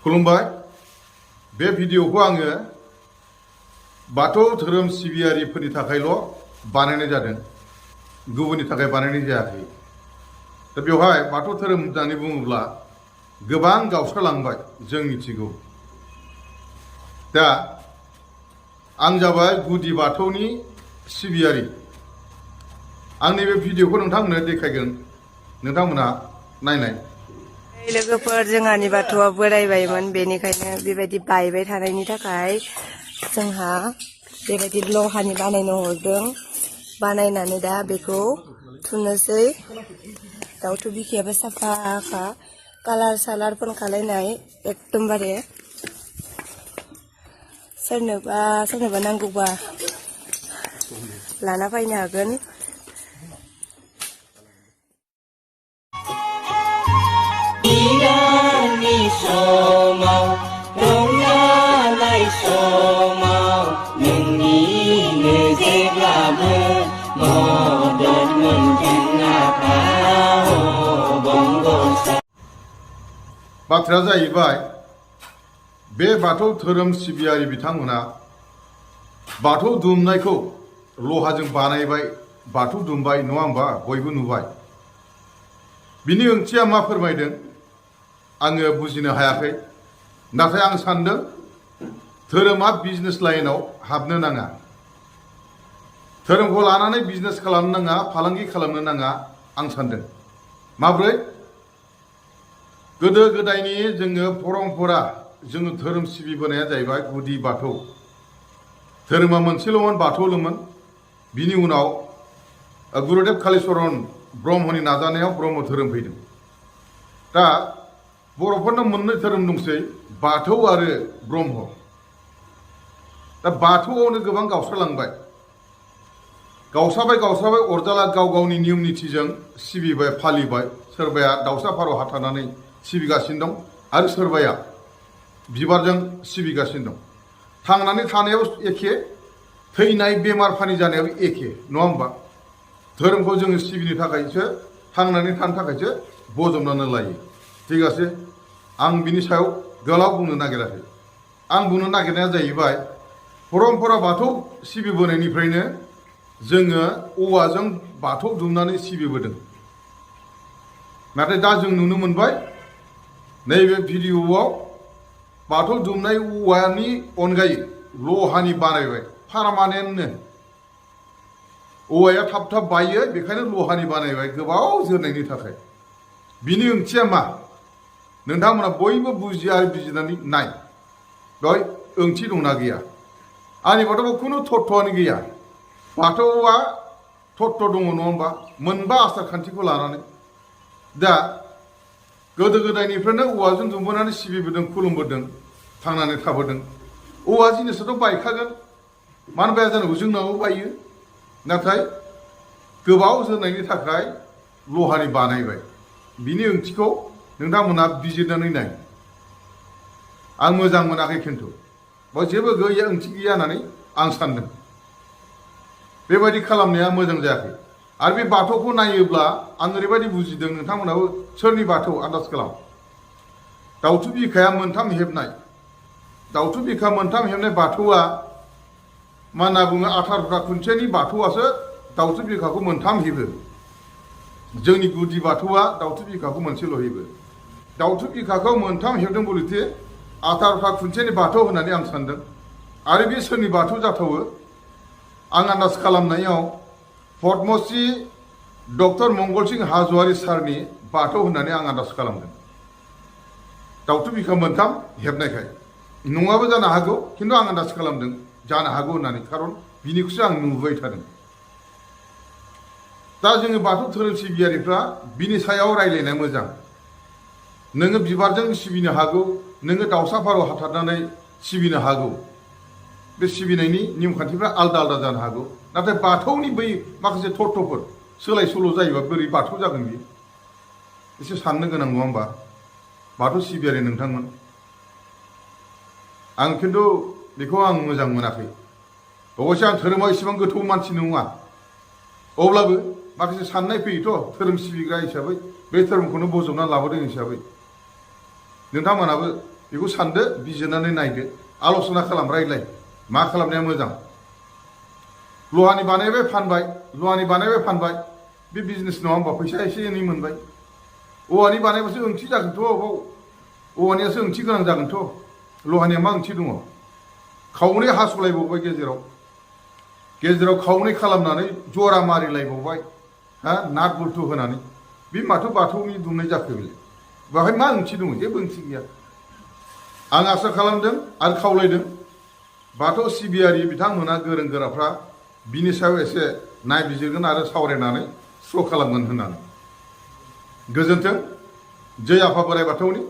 खुलुमबाय बे भिडिअखौ आङो बाथौ धोरोम सिबियारिफोरनि थाखायल' बानायनाय जादों गुबुननि थाखाय बानायनाय जायाखै दा बेवहाय बाथौ धोरोम होननानै बुङोब्ला गोबां गावस्रालांबाय जों मिथिगौ दा आं जाबाय गुदि बाथौनि सिबियारि आंनि बे भिडिअखौ नोंथांमोननो देखायगोन नोंथांमोनहा नायनाय लोगोफोर जोंहानि बाथौआ बोरायबायमोन बेनिखायनो बेबायदि बायबाय थानायनि थाखाय जोंहा बेबायदि लहानि बानायनो हरदों बानायनानै दा बेखौ थुनोसै दाउथु बिखायाबो साफाखा कालार सालार फोनखालायनाय एकदमबारे सोरनोबा नांगौबा लाना फैनो हागोन समाव रंजानाय समाव नोंनिनो जेब्लाबो मदद मोनगोन आफा बंग'सा बाथ्राया जाहैबाय बे बाथौ धोरोम सिबियारि बिथांमोना बाथौ दुमनायखौ लहाजों बानायबाय बाथौ दुमबाय नङा होमबा बयबो नुबाय बिनि ओंथिया मा फोरमायदों आङो बुजिनो हायाखै नाथाय आं सान्दों धोरोमा बिजनेस लाइनाव हाबनो नाङा धोरोमखौ लानानै बिजनेस खालामनो नाङा फालांगि खालामनो नाङा आं सान्दों माब्रै गोदो गोदायनि जोङो परम्परा जोङो धोरोम सिबिबोनाया जाहैबाय गुदि बाथौ धोरोमा मोनसेल'मोन बाथौल'मोन बिनि उनाव गुरुदेब कालिचरन ब्रह्मनि नाजानायाव ब्रह्म धोरोम फैदों दा बर'फोरनाव मोननै धोरोम दंसै बाथौ आरो ब्रह्म दा बाथौआवनो गोबां गावस्रालांबाय गावस्राबाय अरजाला गाव गावनि नियम निथिजों सिबिबाय फालिबाय सोरबाया दाउसा फारौ हाथारनानै सिबिगासिनो दं आरो सोरबाया बिबारजों सिबिगासिनो दं थांनानै थानायाव एखे थैनाय बेमार फानि जानायाबो एखे नङा होमबा धोरोमखौ जोङो सिबिनो थाखायसो थांनानै थानो थाखायसो बजबनानै लायो ঠিক আছে आं बिनि सायाव गोलाव बुंनो नागिराखै आं बुंनो नागिरनाया जाहैबाय परम्परा बाथौ सिबिबोनायनिफ्रायनो जोङो औवाजों बाथौ दुमनानै सिबिबोदों नाथाय दा जों नुनो मोनबाय नैबे भिडिअआव बाथौ दुमनाय औवानि अनगायै लहानि बानायबाय पारमानेन्टनो औवाया थाब थाब बायो बेखायनो लहानि बानायबाय गोबाव जोरनायनि थाखाय बिनि ओंथिया मा नोंथांमोना बयबो बुजियो आरो बिजिरनानै नाय बेवहाय ओंथि दंना गैया आंनि बाथौआव खुनु थत्थ'आनो गैया बाथौआ थत्थ' दङ नङा होमबा मोनबा आसार खान्थिखौ लानानै दा गोदो गोदायनिफ्रायनो औवाजों दुमबोनानै सिबिबोदों खुलुमबोदों थांनानै थाबोदों औवा जिनिसाथ' बायखागोन मानो बाया जानांगौ जोंनावबो बायो नाथाय गोबाव जोरनायनि थाखाय लहानि बानायबाय बिनि ओंथिखौ नोंथांमोना बिजिरनानै नाय आं मोजां मोनाखै खिन्थु बाव जेबो गैया ओंथि गैया होननानै आं सान्दों बेबायदि खालामनाया मोजां जायाखै आरो बे बाथौखौ नायोब्ला आं ओरैबायदि बुजिदों नोंथांमोनाबो सोरनि बाथौ आन्दाज खालाम दाउथु बिखाया मोनथाम हेबनाय दाउथु बिखा मोनथाम हेबनाय बाथौआ मा होनना बुङो 18 खुन्थियानि बाथौआसो दाउथु बिखाखौ मोनथाम हेबो जोंनि गुदि बाथौआ दाउथु बिखाखौ मोनसेल' हेबो दाउथु बिखाखौ मोनथाम हेबदों बलिथे 18 खुन्थियानि बाथौ होननानै आं सान्दों आरो बे सोरनि बाथौ जाथावो आं आन्दाज खालामनायाव पद्मश्री डक्टर मंगल सिंह हाज'वारि सारनि बाथौ होननानै आं आन्दाज खालामदों दाउथु बिखा मोनथाम हेबनायखाय नङाबो जानो हागौ खिन्थु आं आन्दाज खालामदों जानो हागौ होननानै खारन बिनिखौसो आं नुबाय थादों दा जोङो बाथौ धोरोम सिबियारिफ्रा बिनि सायाव रायज्लायनाया मोजां नोङो बिबारजों सिबिनो हागौ नोङो दाउसा फारौ हाथारनानै सिबिनो हागौ बे सिबिनायनि नियम खान्थिफ्रा आलदा आलदा जानो हागौ नाथाय बाथौनि बै माखासे थत्थ'फोर सोलाय सोल' जायोबा बोरै बाथौ जागोन बियो एसे साननो गोनां नङा होमबा बाथौ सिबियारि नोंथांमोन आं खिन्थु बेखौ आं मोजां मोनाखै अबयसे आं धोरोमाव इसेबां गोथौ मानसि नङा अब्लाबो माखासे साननाय फैयोथ' धोरोम सिबिग्रा हिसाबै बे धोरोमखौनो बजबना लाबोदों हिसाबै नोंथांमोनाबो बेखौ सानदो बिजिरनानै नायदो आल'सना खालाम रायज्लाय मा खालामनाया मोजां लहानि बानायबाय फानबाय लहानि बानायबाय फानबाय बे बिजनेस नङा होमबा फैसा एसे एनै मोनबाय औवानि बानायबासो ओंथि जागोनथ' बाव औवानियासो ओंथि गोनां जागोनथ' लहानिया मा ओंथि दङ खावनै हास'लायबावबाय गेजेराव खावनै खालामनानै जरा मारिलायबावबाय हा नाट बुल्थु होनानै बे माथो बाथौनि दुमनाय जाखो बेलाय बेवहाय मा ओंथि दङ जेबो ओंथि गैया आं आसा खालामदों आरो खावलायदों बाथौ सिबियारि बिथांमोना गोरों गोराफ्रा बिनि सायाव एसे नायबिजिरगोन आरो सावरायनानै स्र' खालामगोन होननानै गोजोन्थों जै आफा बोराइ बाथौनि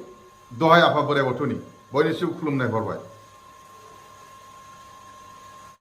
दहाय आफा बोराइ बाथौनि बयनिसिम खुलुमनाय हरबाय